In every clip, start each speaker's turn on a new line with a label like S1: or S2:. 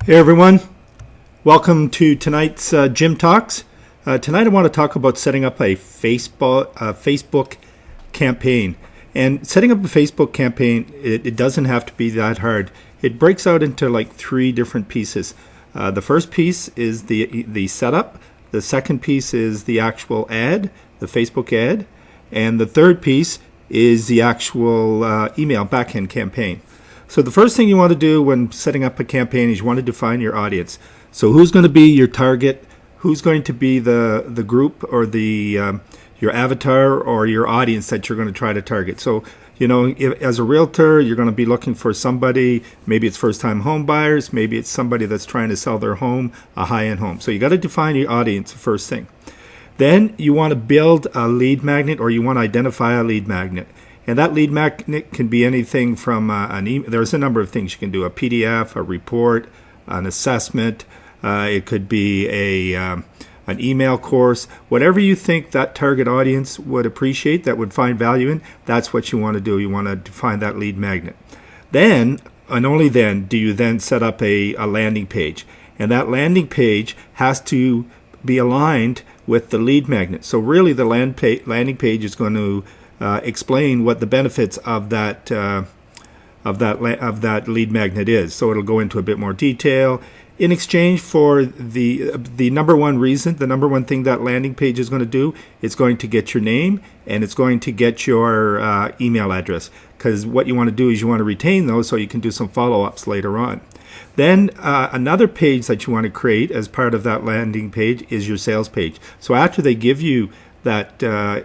S1: Hey everyone, welcome to tonight's Gym Talks. Tonight I want to talk about setting up a Facebook campaign. And setting up a Facebook campaign, it doesn't have to be that hard. It breaks out into like three different pieces. The first piece is the setup. The second piece is the actual ad, the Facebook ad. And the third piece is the actual email backend campaign. So the first thing you want to do when setting up a campaign is you want to define your audience. So who's going to be your target? Who's going to be the group or your avatar or your audience that you're going to try to target? So, as a realtor, you're going to be looking for somebody, maybe it's first-time home buyers, maybe it's somebody that's trying to sell their home, a high-end home. So you got to define your audience first thing. Then you want to build a lead magnet, or you want to identify a lead magnet. And that lead magnet can be anything from an email. There's a number of things you can do: a PDF, a report, an assessment. It could be an email course. Whatever you think that target audience would appreciate, that would find value in, that's what you want to do. You want to define that lead magnet. Then, and only then, do you then set up a landing page. And that landing page has to be aligned with the lead magnet. So really, the landing page is going to explain what the benefits of that lead magnet is. So it'll go into a bit more detail. In exchange for the number one reason, the number one thing that landing page is going to do, it's going to get your name and it's going to get your email address. Because what you want to do is you want to retain those so you can do some follow-ups later on. Then another page that you want to create as part of that landing page is your sales page. So after they give you that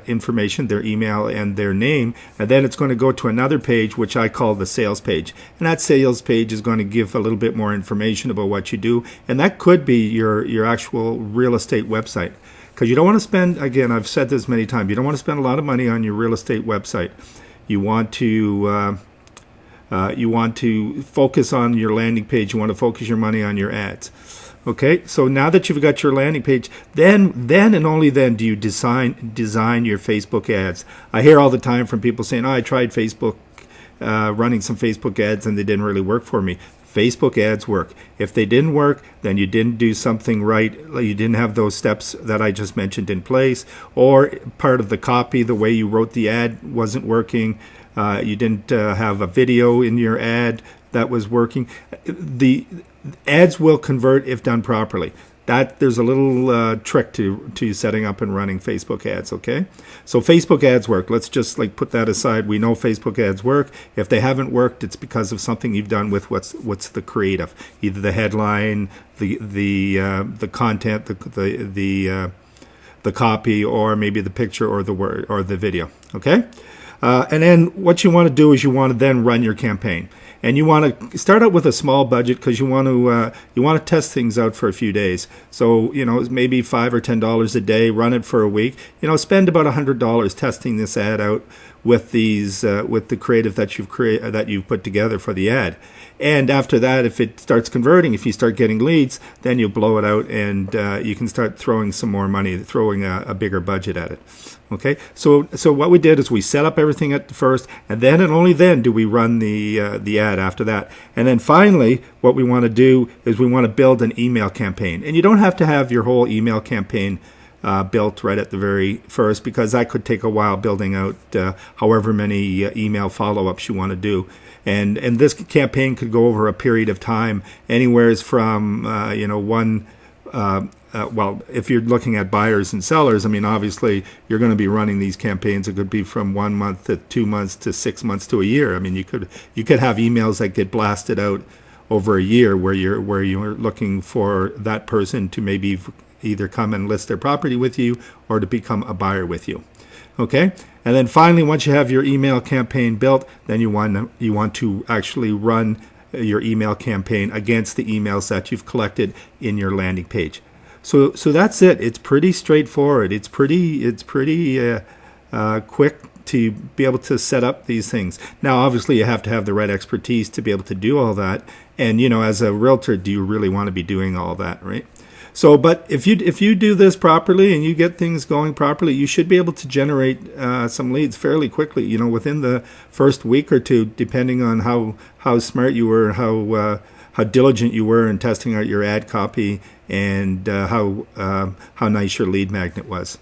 S1: information, their email and their name, and then it's going to go to another page which I call the sales page. And that sales page is going to give a little bit more information about what you do, and that could be your actual real estate website. Because you don't want to spend, again, I've said this many times, you don't want to spend a lot of money on your real estate website. You want to focus on your landing page. You want to focus your money on your ads. Okay, so now that you've got your landing page, then and only then do you design your Facebook ads. I hear all the time from people saying, "Oh, I tried Facebook, running some Facebook ads, and they didn't really work for me." Facebook ads work. If they didn't work, then you didn't do something right. You didn't have those steps that I just mentioned in place, or part of the copy, the way you wrote the ad wasn't working. You didn't have a video in your ad that was working. The ads will convert if done properly. There's a little trick to setting up and running Facebook ads. Okay, so Facebook ads work. Let's just put that aside. We know Facebook ads work. If they haven't worked, it's because of something you've done with what's the creative, either the headline, the content, the copy, or maybe the picture or the word or the video. Okay. And then what you want to do is you want to then run your campaign, and you want to start out with a small budget because you want to test things out for a few days. So maybe $5 or $10 a day, run it for a week. Spend about $100 testing this ad out with with the creative that you've put together for the ad. And after that, if it starts converting, if you start getting leads, then you blow it out and you can start throwing some more money, throwing a bigger budget at it. Okay, so what we did is we set up everything at first, and then and only then do we run the ad after that. And then finally, what we want to do is we want to build an email campaign. And you don't have to have your whole email campaign built right at the very first, because that could take a while building out however many email follow-ups you want to do. And this campaign could go over a period of time, anywhere from one. Well, if you're looking at buyers and sellers, I mean, obviously you're going to be running these campaigns. It could be from 1 month to 2 months to 6 months to a year. I mean, you could have emails that get blasted out over a year where you're looking for that person to maybe either come and list their property with you or to become a buyer with you. Okay, and then finally, once you have your email campaign built, then you want to actually run your email campaign against the emails that you've collected in your landing page. So that's it. It's pretty straightforward. It's pretty quick to be able to set up these things. Now, obviously, you have to have the right expertise to be able to do all that. And as a realtor, do you really want to be doing all that, right? So, but if you do this properly and you get things going properly, you should be able to generate some leads fairly quickly. Within the first week or two, depending on how smart you were, how diligent you were in testing out your ad copy, and how nice your lead magnet was.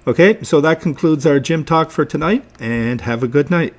S1: Okay, so that concludes our gym talk for tonight, and have a good night.